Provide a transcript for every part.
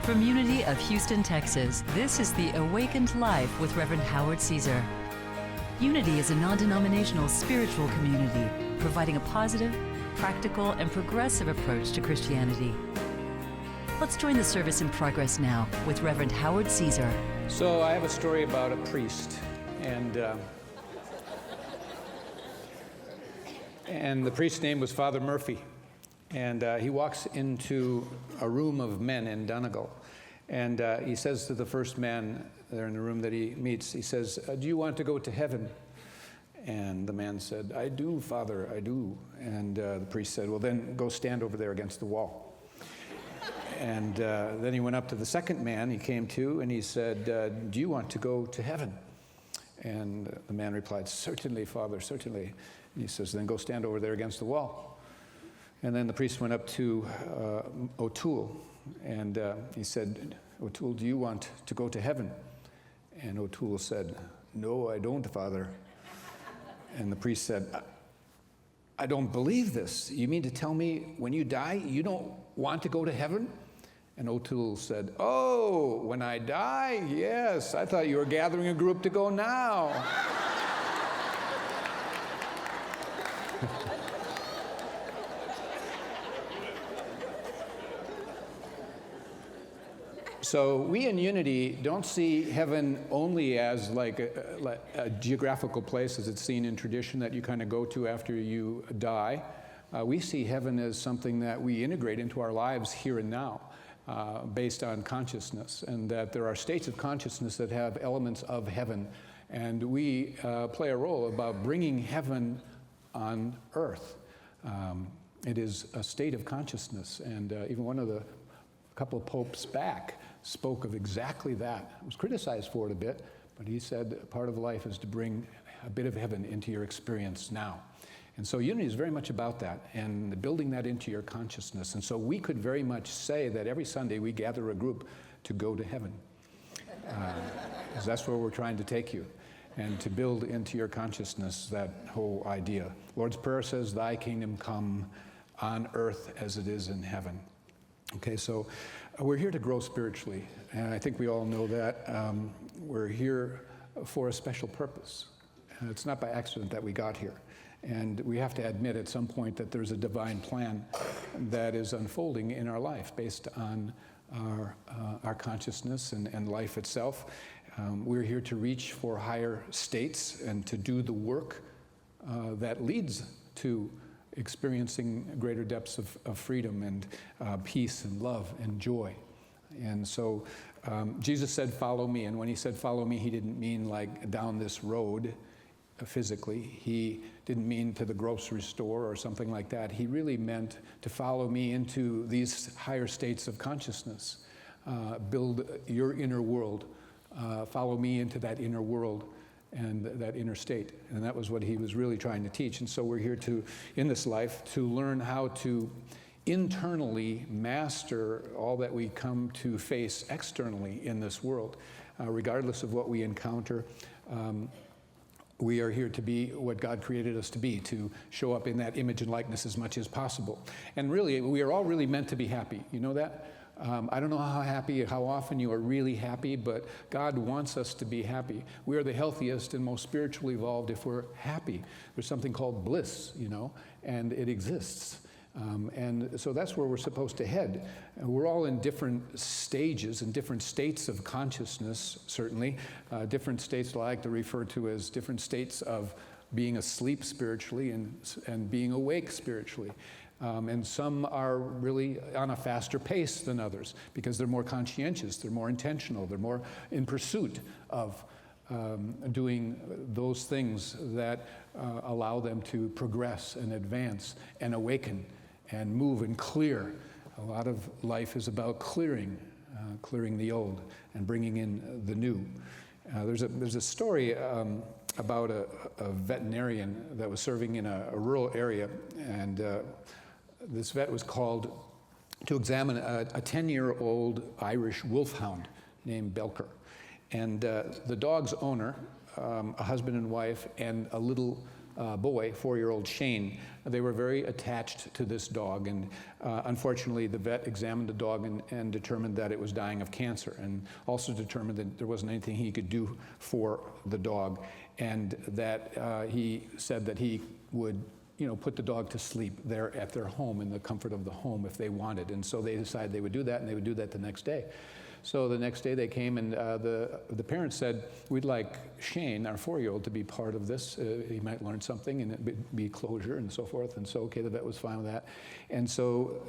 From Unity of Houston, Texas, this is The Awakened Life with Reverend Howard Caesar. Unity is a non-denominational spiritual community providing a positive, practical, and progressive approach to Christianity. Let's join the service in progress now with Reverend Howard Caesar. So I have a story about a priest, and the priest's name was Father Murphy. And he walks into a room of men in Donegal. And he says to the first man there in the room that he meets, he says, do you want to go to heaven? And the man said, I do, Father, I do. And the priest said, well, then go stand over there against the wall. And then he went up to the second man he came to, and he said, do you want to go to heaven? And the man replied, certainly, Father, certainly. And he says, then go stand over there against the wall. And then the priest went up to O'Toole, and he said, O'Toole, do you want to go to heaven? And O'Toole said, no, I don't, Father. And the priest said, I don't believe this. You mean to tell me when you die, you don't want to go to heaven? And O'Toole said, oh, when I die? Yes, I thought you were gathering a group to go now. So we in Unity don't see heaven only as like a geographical place as it's seen in tradition that you kind of go to after you die. We see heaven as something that we integrate into our lives here and now based on consciousness, and that there are states of consciousness that have elements of heaven. And we play a role about bringing heaven on earth. It is a state of consciousness, and even a couple of popes back spoke of exactly that. I was criticized for it a bit, but he said part of life is to bring a bit of heaven into your experience now. And so Unity is very much about that, and building that into your consciousness. And so we could very much say that every Sunday we gather a group to go to heaven. Because that's where we're trying to take you, and to build into your consciousness that whole idea. Lord's Prayer says, thy kingdom come on earth as it is in heaven. Okay, so we're here to grow spiritually, and I think we all know that. We're here for a special purpose. It's not by accident that we got here. And we have to admit at some point that there's a divine plan that is unfolding in our life based on our consciousness and life itself. We're here to reach for higher states and to do the work that leads to experiencing greater depths of freedom and peace and love and joy. And so Jesus said, follow me. And when he said follow me, he didn't mean like down this road physically. He didn't mean to the grocery store or something like that. He really meant to follow me into these higher states of consciousness. Build your inner world. Follow me into that inner world and that inner state. And that was what he was really trying to teach. And so we're here in this life, to learn how to internally master all that we come to face externally in this world. Regardless of what we encounter, we are here to be what God created us to be, to show up in that image and likeness as much as possible. And really, we are all really meant to be happy. You know that? I don't know how often you are really happy, but God wants us to be happy. We are the healthiest and most spiritually evolved if we're happy. There's something called bliss, and it exists. And so that's where we're supposed to head. We're all in different stages and different states of consciousness, certainly. Different states I like to refer to as different states of being asleep spiritually and being awake spiritually. And some are really on a faster pace than others because they're more conscientious, they're more intentional, they're more in pursuit of doing those things that allow them to progress and advance and awaken and move and clear. A lot of life is about clearing the old and bringing in the new. There's a story about a veterinarian that was serving in a rural area, and this vet was called to examine a 10-year-old Irish wolfhound named Belker. And the dog's owner, a husband and wife, and a little boy, 4-year-old Shane. They were very attached to this dog, and unfortunately the vet examined the dog and determined that it was dying of cancer, and also determined that there wasn't anything he could do for the dog, and that he said that he would put the dog to sleep there at their home in the comfort of the home if they wanted. And so they decided they would do that, and they would do that the next day. So the next day they came, and the parents said, we'd like Shane, our 4-year-old, to be part of this. He might learn something, and it'd be closure and so forth. And so, okay, the vet was fine with that. And so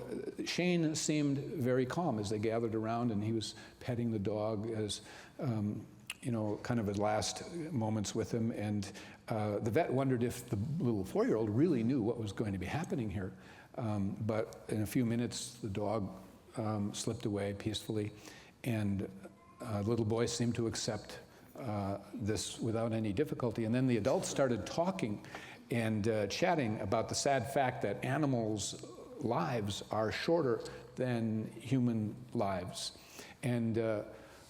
Shane seemed very calm as they gathered around, and he was petting the dog as, kind of his last moments with him. And the vet wondered if the little 4-year-old really knew what was going to be happening here. But in a few minutes, the dog slipped away peacefully. And little boy seemed to accept this without any difficulty. And then the adults started talking and chatting about the sad fact that animals' lives are shorter than human lives. And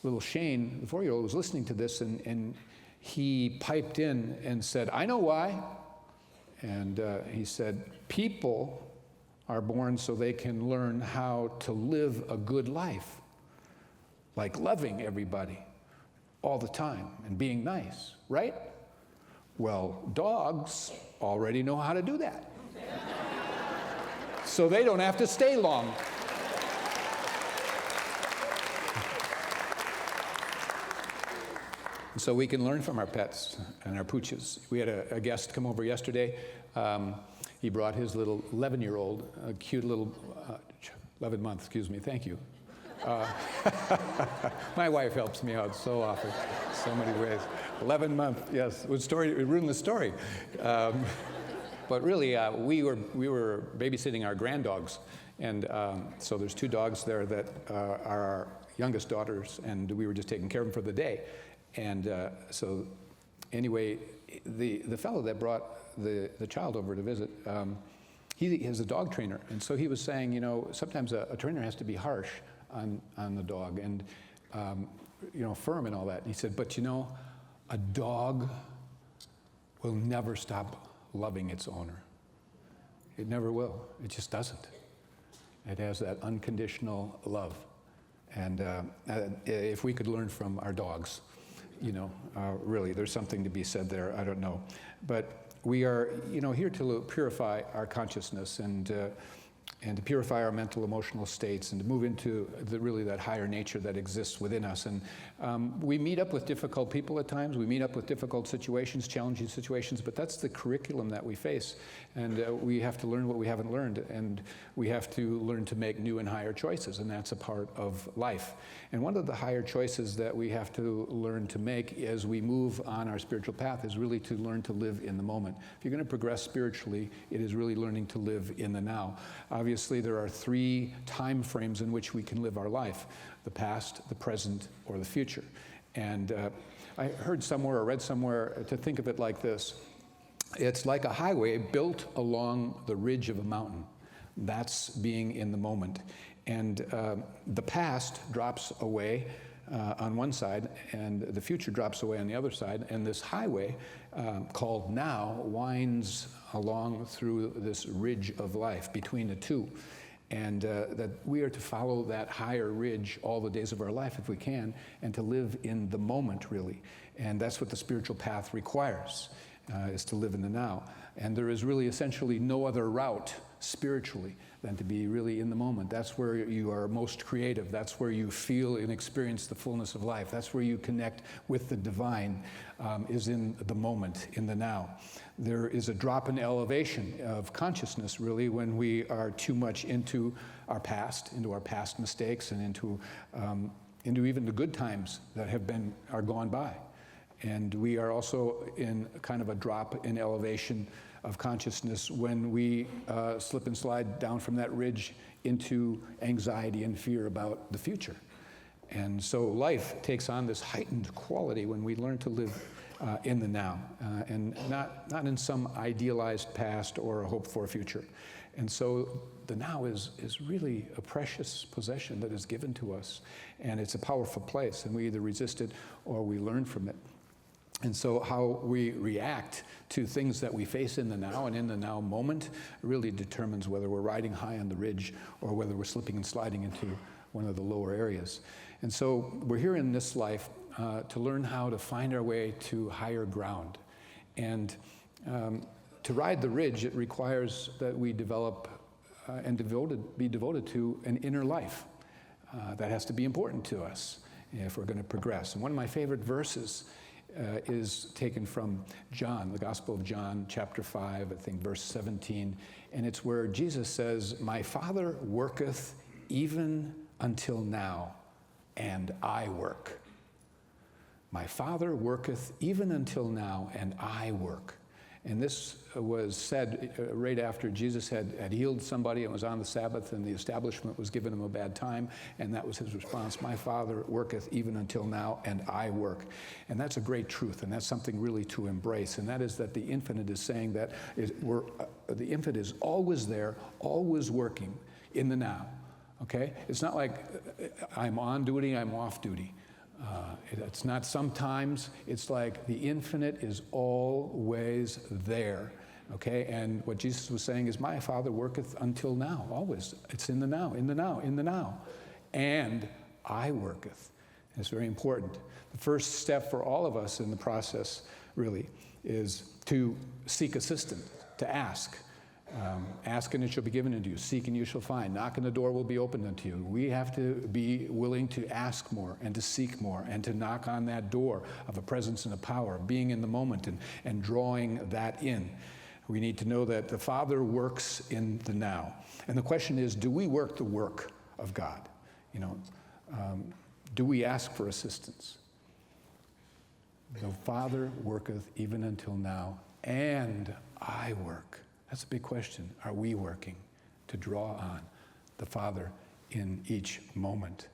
little Shane, the 4-year-old, was listening to this, and he piped in and said, I know why. And he said, people are born so they can learn how to live a good life, like loving everybody all the time and being nice, right? Well, dogs already know how to do that. So they don't have to stay long. So we can learn from our pets and our pooches. We had a guest come over yesterday. He brought his little 11-year-old, a cute little, 11-month, excuse me, thank you. My wife helps me out so often, so many ways. 11-month, yes. It ruined the story. But really, we were babysitting our granddogs, and so there's 2 dogs there that are our youngest daughters, and we were just taking care of them for the day. And so anyway, the fellow that brought the child over to visit, he is a dog trainer, and so he was saying, sometimes a trainer has to be harsh on the dog and, firm and all that. And he said, but a dog will never stop loving its owner. It never will. It just doesn't. It has that unconditional love. And if we could learn from our dogs, really, there's something to be said there. I don't know. But we are, here to purify our consciousness and to purify our mental, emotional states, and to move into really that higher nature that exists within us. And we meet up with difficult people at times. We meet up with difficult situations, challenging situations, but that's the curriculum that we face. And we have to learn what we haven't learned, and we have to learn to make new and higher choices, and that's a part of life. And one of the higher choices that we have to learn to make as we move on our spiritual path is really to learn to live in the moment. If you're going to progress spiritually, it is really learning to live in the now. Obviously, there are 3 time frames in which we can live our life: the past, the present, or the future. And I heard somewhere or read somewhere to think of it like this. It's like a highway built along the ridge of a mountain. That's being in the moment. And the past drops away on one side, and the future drops away on the other side. And this highway, called now, winds along through this ridge of life between the 2. And that we are to follow that higher ridge all the days of our life if we can, and to live in the moment, really. And that's what the spiritual path requires, is to live in the now. And there is really essentially no other route spiritually than to be really in the moment. That's where you are most creative. That's where you feel and experience the fullness of life. That's where you connect with the divine, is in the moment, in the now. There is a drop in elevation of consciousness, really, when we are too much into our past mistakes, and into even the good times that are gone by. And we are also in kind of a drop in elevation of consciousness when we slip and slide down from that ridge into anxiety and fear about the future. And so life takes on this heightened quality when we learn to live in the now, and not in some idealized past or a hoped-for future. And so the now is really a precious possession that is given to us, and it's a powerful place, and we either resist it or we learn from it. And so how we react to things that we face in the now and in the now moment really determines whether we're riding high on the ridge or whether we're slipping and sliding into one of the lower areas. And so we're here in this life to learn how to find our way to higher ground. And to ride the ridge, it requires that we develop and be devoted to an inner life. That has to be important to us if we're going to progress. And one of my favorite verses is taken from John, the Gospel of John, chapter 5, I think verse 17. And it's where Jesus says, "My Father worketh even until now, and I work." My Father worketh even until now, and I work. And this was said right after Jesus had healed somebody. It was on the Sabbath, and the establishment was giving him a bad time. And that was his response: "My Father worketh even until now, and I work." And that's a great truth, and that's something really to embrace. And that is that the infinite is saying that the infinite is always there, always working in the now. Okay? It's not like I'm on duty, I'm off duty. It's not sometimes. It's like the infinite is always there, okay? And what Jesus was saying is, "My Father worketh until now," always. It's in the now, in the now, in the now. "And I worketh." And it's very important. The first step for all of us in the process, really, is to seek assistance, to ask. Ask and it shall be given unto you. Seek and you shall find. Knock and the door will be opened unto you. We have to be willing to ask more and to seek more and to knock on that door of a presence and a power, being in the moment and drawing that in. We need to know that the Father works in the now. And the question is, do we work the work of God? Do we ask for assistance? The Father worketh even until now, and I work. That's a big question. Are we working to draw on the Father in each moment?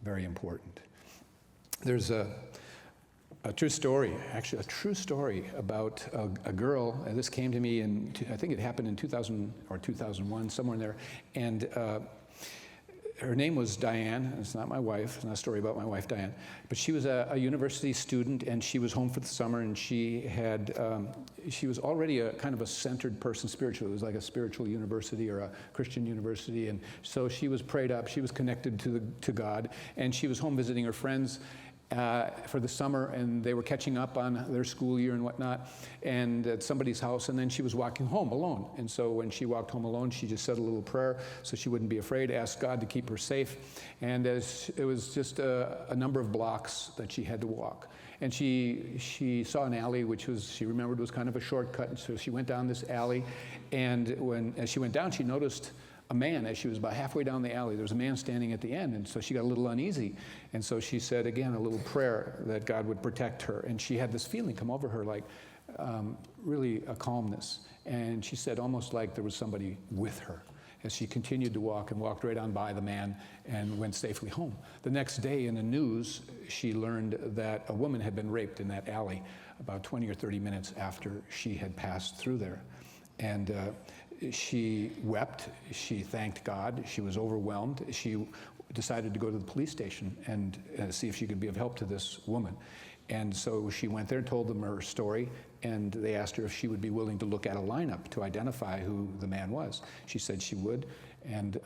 Very important. There's a true story, actually a true story about a girl, and this came to me I think it happened in 2000 or 2001, somewhere in there, and her name was Diane. It's not my wife. It's not a story about my wife, Diane. But she was a university student, and she was home for the summer, and she was already a kind of a centered person spiritually. It was like a spiritual university or a Christian university, and so she was prayed up. She was connected to God, and she was home visiting her friends for the summer, and they were catching up on their school year and whatnot, and at somebody's house, and then she was walking home alone. And so when she walked home alone, she just said a little prayer so she wouldn't be afraid, asked God to keep her safe. And as it was just a number of blocks that she had to walk. And she saw an alley, which she remembered was kind of a shortcut, and so she went down this alley, and as she went down, she noticed a man. As she was about halfway down the alley, there was a man standing at the end, and so she got a little uneasy. And so she said again a little prayer that God would protect her. And she had this feeling come over her, like really a calmness. And she said almost like there was somebody with her as she continued to walk and walked right on by the man and went safely home. The next day in the news, she learned that a woman had been raped in that alley about 20 or 30 minutes after she had passed through there. And she wept, she thanked God, she was overwhelmed. She decided to go to the police station and see if she could be of help to this woman. And so she went there and told them her story, and they asked her if she would be willing to look at a lineup to identify who the man was. She said she would, and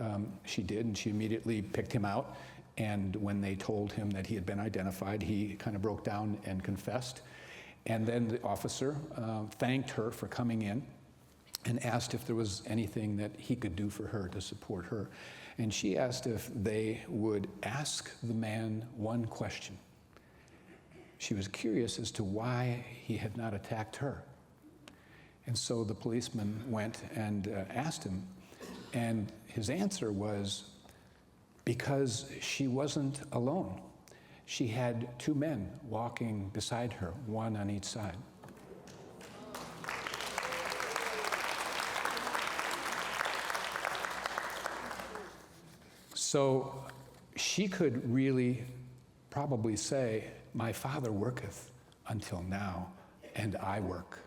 she did, and she immediately picked him out. And when they told him that he had been identified, he kind of broke down and confessed. And then the officer thanked her for coming in and asked if there was anything that he could do for her to support her. And she asked if they would ask the man one question. She was curious as to why he had not attacked her. And so the policeman went and asked him, and his answer was, because she wasn't alone. She had two men walking beside her, one on each side. So she could really probably say, my Father worketh until now, and I work.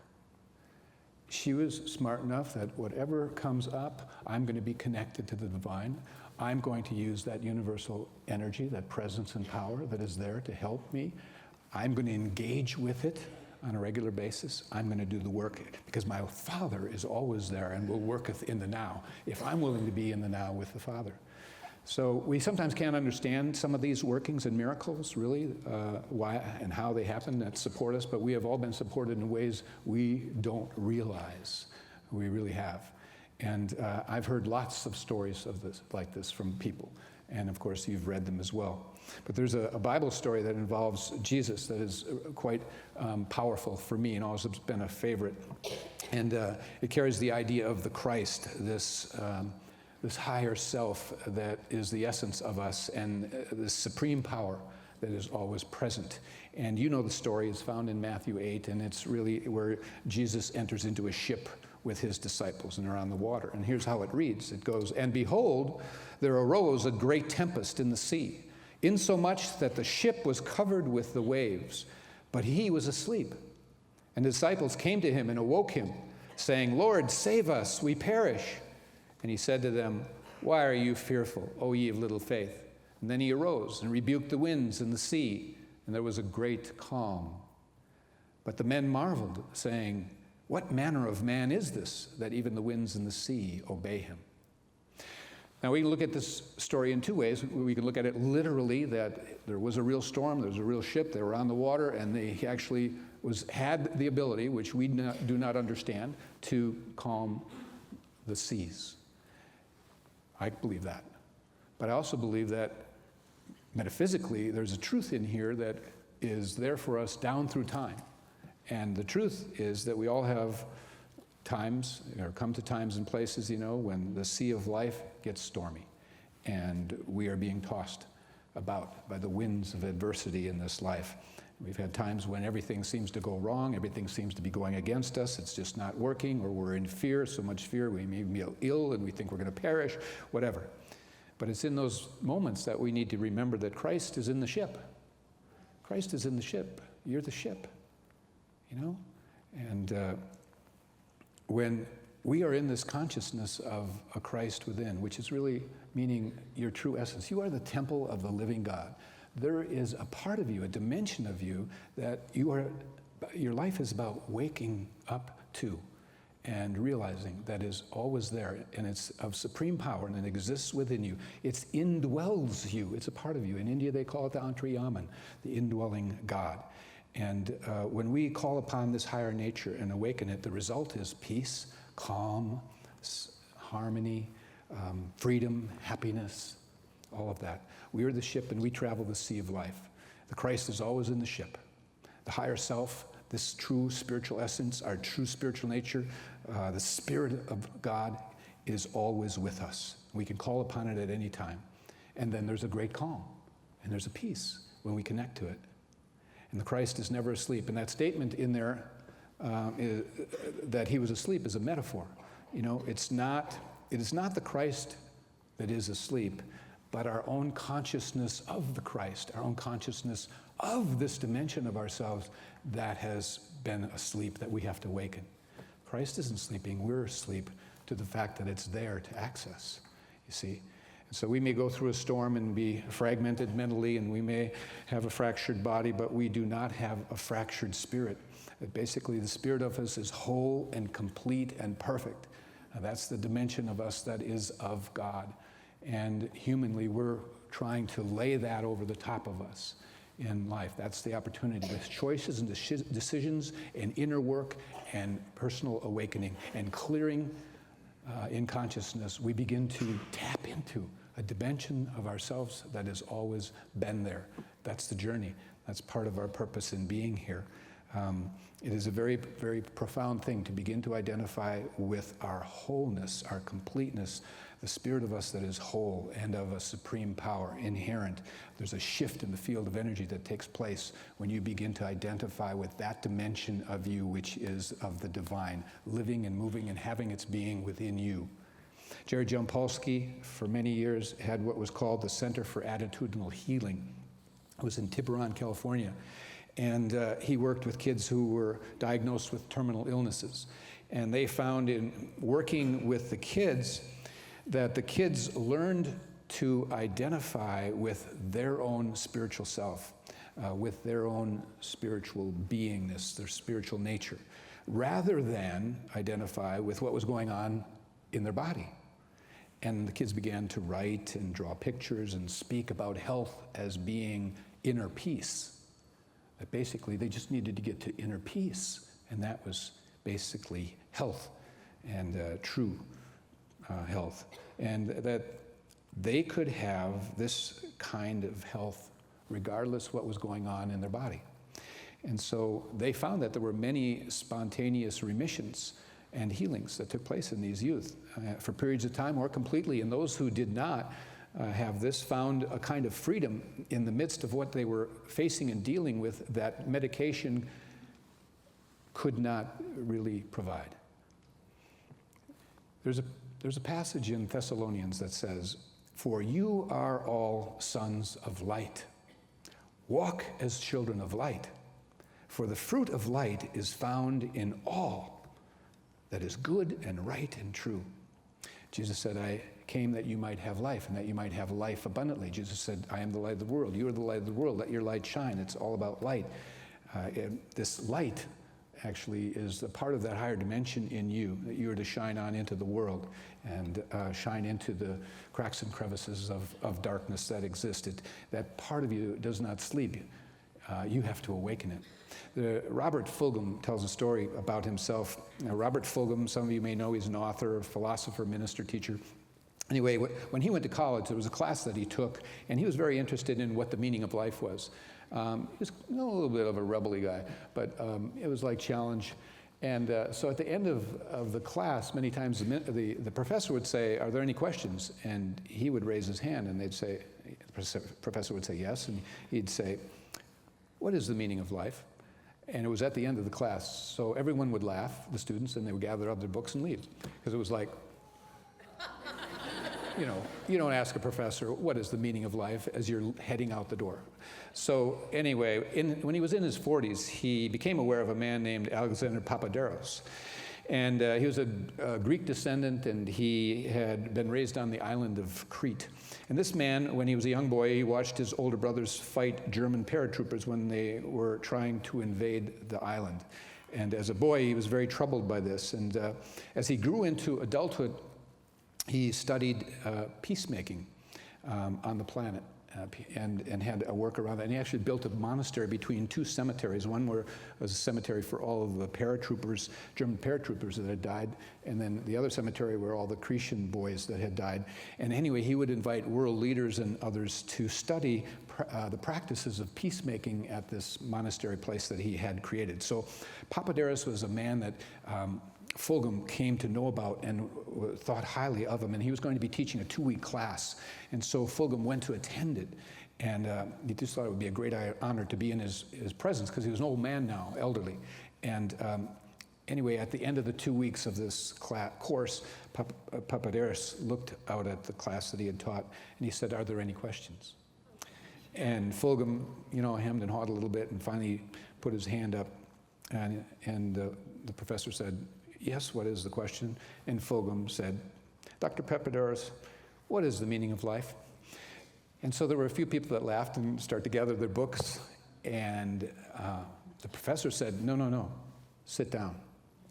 She was smart enough that whatever comes up, I'm going to be connected to the divine. I'm going to use that universal energy, that presence and power that is there to help me. I'm going to engage with it on a regular basis. I'm going to do the work because my Father is always there and will worketh in the now if I'm willing to be in the now with the Father. So we sometimes can't understand some of these workings and miracles, really, why and how they happen that support us, but we have all been supported in ways we don't realize we really have. And I've heard lots of stories of this, like this from people. And of course, you've read them as well. But there's a Bible story that involves Jesus that is quite powerful for me and also has been a favorite. And it carries the idea of the Christ, this higher self that is the essence of us, and this supreme power that is always present. And you know the story. It's found in Matthew 8, and it's really where Jesus enters into a ship with his disciples, and they're on the water. And here's how it reads. It goes, "And behold, there arose a great tempest in the sea, insomuch that the ship was covered with the waves, but he was asleep. And the disciples came to him and awoke him, saying, Lord, save us, we perish. And he said to them, Why are you fearful, O ye of little faith? And then he arose and rebuked the winds and the sea, and there was a great calm. But the men marveled, saying, What manner of man is this, that even the winds and the sea obey him?" Now, we can look at this story in two ways. We can look at it literally, that there was a real storm, there was a real ship, they were on the water, and they actually had the ability, which we do not understand, to calm the seas. I believe that. But I also believe that metaphysically, there's a truth in here that is there for us down through time. And the truth is that we all have times, or come to times and places, when the sea of life gets stormy and we are being tossed about by the winds of adversity in this life. We've had times when everything seems to go wrong, everything seems to be going against us, it's just not working, or we're in fear, so much fear we may be ill and we think we're going to perish, whatever. But it's in those moments that we need to remember that Christ is in the ship. Christ is in the ship. You're the ship. And when we are in this consciousness of a Christ within, which is really meaning your true essence, you are the temple of the living God. There is a part of you, a dimension of you, that your life is about waking up to and realizing that is always there, and it's of supreme power, and it exists within you. It indwells you. It's a part of you. In India, they call it the Antriyaman, the indwelling God. And when we call upon this higher nature and awaken it, the result is peace, calm, harmony, freedom, happiness, all of that. We are the ship and we travel the sea of life. The Christ is always in the ship. The higher self, this true spiritual essence, our true spiritual nature, the Spirit of God is always with us. We can call upon it at any time. And then there's a great calm and there's a peace when we connect to it. And the Christ is never asleep. And that statement in there, that he was asleep, is a metaphor. It is not the Christ that is asleep, but our own consciousness of the Christ, our own consciousness of this dimension of ourselves that has been asleep, that we have to awaken. Christ isn't sleeping, we're asleep to the fact that it's there to access, you see. And so we may go through a storm and be fragmented mentally, and we may have a fractured body, but we do not have a fractured spirit. Basically, the spirit of us is whole and complete and perfect. Now, that's the dimension of us that is of God. And humanly, we're trying to lay that over the top of us in life. That's the opportunity with choices and decisions and inner work and personal awakening and clearing in consciousness. We begin to tap into a dimension of ourselves that has always been there. That's the journey. That's part of our purpose in being here. It is a very, very profound thing to begin to identify with our wholeness, our completeness, the spirit of us that is whole and of a supreme power inherent. There's a shift in the field of energy that takes place when you begin to identify with that dimension of you which is of the divine, living and moving and having its being within you. Jerry Jampolsky, for many years, had what was called the Center for Attitudinal Healing. It was in Tiburon, California. And he worked with kids who were diagnosed with terminal illnesses. And they found in working with the kids that the kids learned to identify with their own spiritual self. with their own spiritual beingness, their spiritual nature, rather than identify with what was going on in their body. And the kids began to write and draw pictures and speak about health as being inner peace. That basically they just needed to get to inner peace, and that was basically health and true health. And that they could have this kind of health regardless what was going on in their body. And so they found that there were many spontaneous remissions and healings that took place in these youth for periods of time or completely. And those who did not have this found a kind of freedom in the midst of what they were facing and dealing with that medication could not really provide. There's a passage in Thessalonians that says, "For you are all sons of light. Walk as children of light. For the fruit of light is found in all that is good and right and true." Jesus said, "I came that you might have life and that you might have life abundantly." Jesus said, "I am the light of the world. You are the light of the world. Let your light shine." It's all about light. This light actually is a part of that higher dimension in you, that you are to shine on into the world and shine into the cracks and crevices of darkness that exist. That part of you does not sleep. You have to awaken it. Robert Fulghum tells a story about himself. Now, Robert Fulghum, some of you may know, he's an author, philosopher, minister, teacher. Anyway, when he went to college, there was a class that he took, and he was very interested in what the meaning of life was. He was a little bit of a rebel-y guy, but it was like challenge. And so at the end of the class, many times the professor would say, "Are there any questions?" And he would raise his hand, and the professor would say yes, and he'd say, "What is the meaning of life?" And it was at the end of the class, so everyone would laugh, the students, and they would gather up their books and leave, because it was like, you don't ask a professor, "What is the meaning of life?" as you're heading out the door. So anyway, when he was in his 40s, he became aware of a man named Alexander Papaderos. And he was a Greek descendant, and he had been raised on the island of Crete. And this man, when he was a young boy, he watched his older brothers fight German paratroopers when they were trying to invade the island. And as a boy, he was very troubled by this. And as he grew into adulthood, he studied peacemaking on the planet and had a work around that. And he actually built a monastery between two cemeteries. One was a cemetery for all of the paratroopers, German paratroopers that had died, and then the other cemetery were all the Cretan boys that had died. And anyway, he would invite world leaders and others to study the practices of peacemaking at this monastery place that he had created. So Papaderos was a man that Fulghum came to know about and thought highly of him, and he was going to be teaching a 2-week class. And so Fulghum went to attend it, and he just thought it would be a great honor to be in his presence, because he was an old man now, elderly. And anyway, at the end of the 2 weeks of this course, Papaderos looked out at the class that he had taught, and he said, "Are there any questions?" And Fulghum, hemmed and hawed a little bit, and finally put his hand up, and the professor said, "Yes, what is the question?" And Fulghum said, "Dr. Papaderos, what is the meaning of life?" And so there were a few people that laughed and started to gather their books. And the professor said, No, sit down.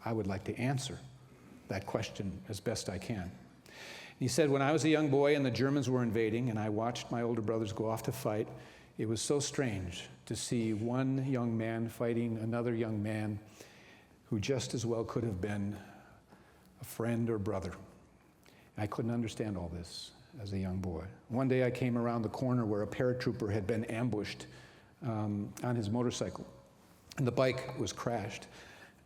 I would like to answer that question as best I can. And he said, "When I was a young boy and the Germans were invading, and I watched my older brothers go off to fight, it was so strange to see one young man fighting another young man who just as well could have been a friend or brother. I couldn't understand all this as a young boy. One day I came around the corner where a paratrooper had been ambushed on his motorcycle, and the bike was crashed.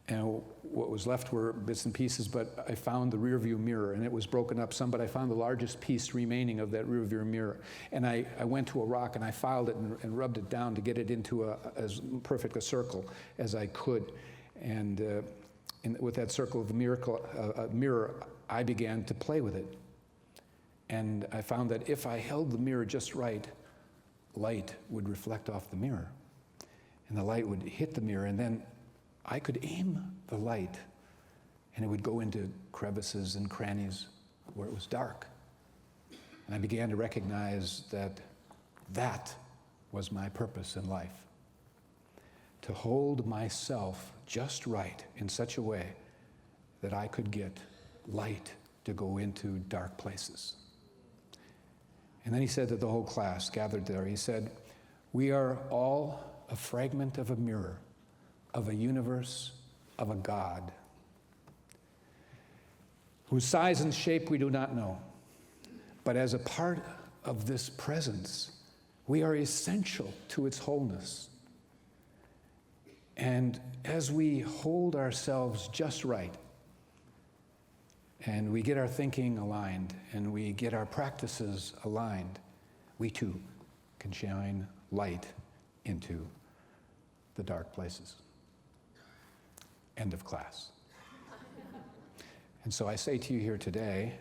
And what was left were bits and pieces, but I found the rear view mirror, and it was broken up some, but I found the largest piece remaining of that rear view mirror. And I went to a rock and I filed it and rubbed it down to get it into as perfect a circle as I could. And with that circle of the mirror, I began to play with it. And I found that if I held the mirror just right, light would reflect off the mirror. And the light would hit the mirror, and then I could aim the light, and it would go into crevices and crannies where it was dark. And I began to recognize that that was my purpose in life. to hold myself just right in such a way that I could get light to go into dark places. And then he said to the whole class gathered there, he said, we are all a fragment of a mirror, of a universe, of a God, whose size and shape we do not know. But as a part of this presence, we are essential to its wholeness. And as we hold ourselves just right, and we get our thinking aligned, and we get our practices aligned, we too can shine light into the dark places. End of class. And so I say to you here today,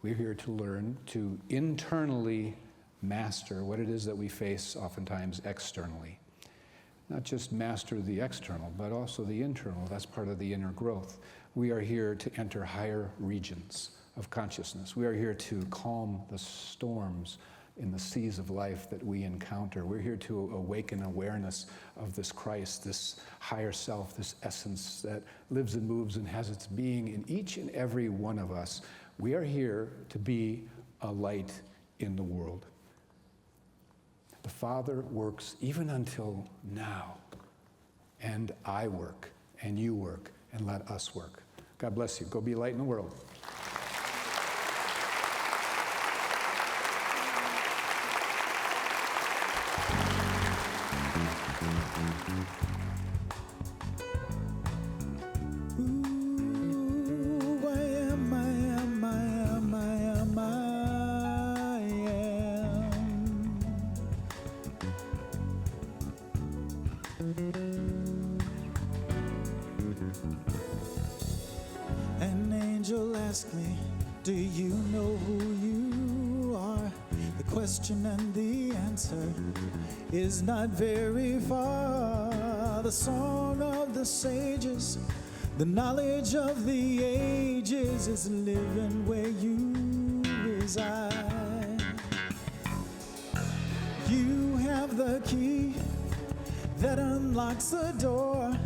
we're here to learn to internally master what it is that we face oftentimes externally. Not just master the external, but also the internal. That's part of the inner growth. We are here to enter higher regions of consciousness. We are here to calm the storms in the seas of life that we encounter. We're here to awaken awareness of this Christ, this higher self, this essence that lives and moves and has its being in each and every one of us. We are here to be a light in the world. The Father works even until now, and I work, and you work, and let us work. God bless you. Go be light in the world. An angel asked me, do you know who you are? The question and the answer is not very far. The song of the sages, the knowledge of the ages is living where you reside. You have the key that unlocks the door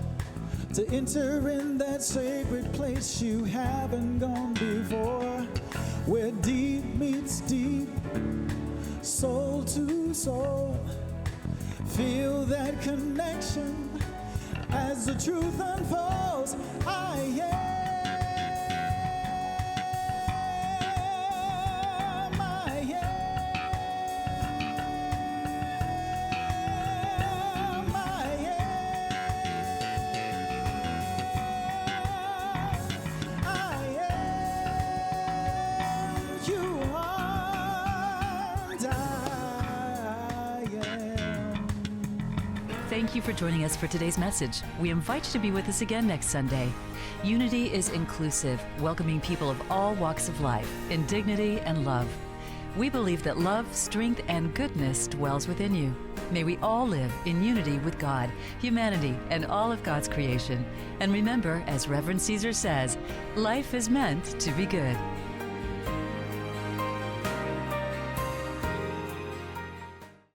to enter in that sacred place you haven't gone before, where deep meets deep, soul to soul. Feel that connection as the truth unfolds. I am. Thank you for joining us for today's message. We invite you to be with us again next Sunday. Unity is inclusive, welcoming people of all walks of life in dignity and love. We believe that love, strength, and goodness dwells within you. May we all live in unity with God, humanity, and all of God's creation. And remember, as Reverend Caesar says, life is meant to be good.